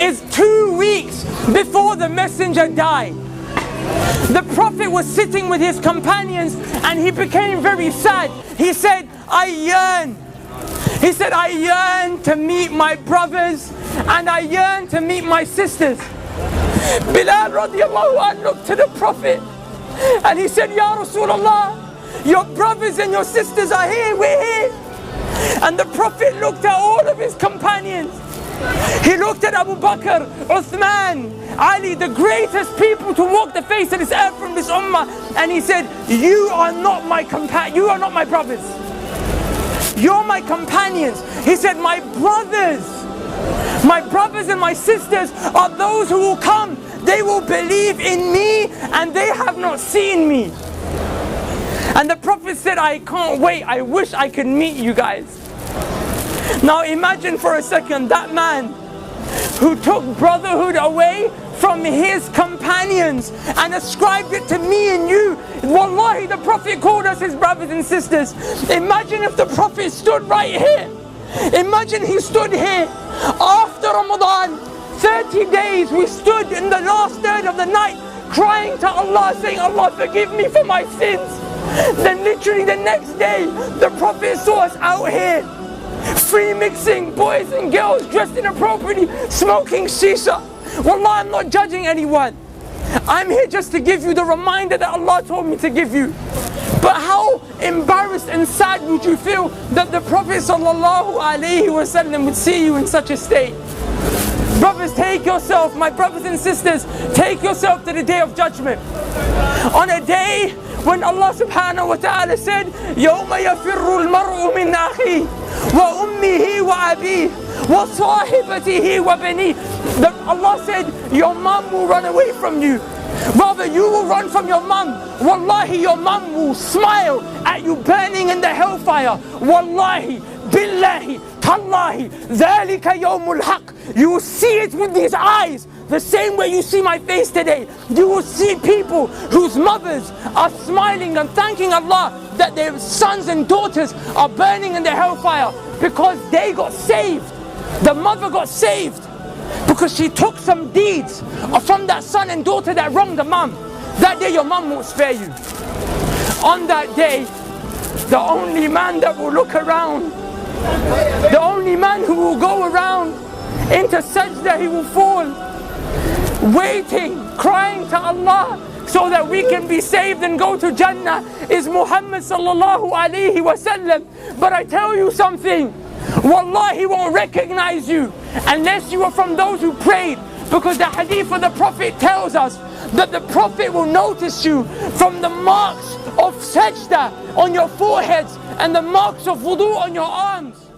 is 2 weeks before the messenger died. The Prophet was sitting with his companions and he became very sad. He said, I yearn to meet my brothers and I yearn to meet my sisters. Bilal radiallahu anh looked to the Prophet and he said, Ya Rasulullah, your brothers and your sisters are here, we're here. And the Prophet looked at all of his companions. He looked at Abu Bakr, Uthman, Ali, the greatest people to walk the face of this earth from this ummah, and he said, you are not my brothers. You're my companions. He said, my brothers and my sisters are those who will come. They will believe in me and they have not seen me. And the Prophet said, I can't wait. I wish I could meet you guys. Now imagine for a second that man who took brotherhood away from his companions and ascribed it to me and you. Wallahi, the Prophet called us his brothers and sisters. Imagine if the Prophet stood right here. Imagine he stood here after Ramadan, 30 days we stood in the last third of the night crying to Allah, saying, Allah forgive me for my sins. Then literally the next day the Prophet saw us out here free mixing, boys and girls dressed inappropriately, smoking shisha. Wallah, I'm not judging anyone. I'm here just to give you the reminder that Allah told me to give you. But how embarrassed and sad would you feel that the Prophet ﷺ would see you in such a state? Brothers, take yourself, my brothers and sisters, take yourself to the day of judgment. On a day when Allah subhanahu wa ta'ala said, يَوْمَ يَفِرُّ الْمَرْءُ مِنْ أَخِيهِ وَأُمِّهِ وَأَبِيهِ وَصَاحِبَتِهِ وَبَنِيهِ. Allah said, your mum will run away from you. Rather, you will run from your mum. Wallahi, your mum will smile at you burning in the hellfire. Wallahi, billahi, tallahi, ذَلِكَ يَوْمُ الْحَقِّ. You will see it with these eyes. The same way you see my face today. You will see people whose mothers are smiling and thanking Allah that their sons and daughters are burning in the hellfire because they got saved. The mother got saved because she took some deeds from that son and daughter that wronged the mum. That day your mum won't spare you. On that day, the only man that will look around, the only man who will go around into sajda, he will fall, waiting, crying to Allah so that we can be saved and go to Jannah, is Muhammad sallallahu alaihi wasallam. But I tell you something, Wallah, he won't recognize you unless you are from those who prayed, because the hadith of the Prophet tells us that the Prophet will notice you from the marks of sajda on your foreheads and the marks of wudu on your arms.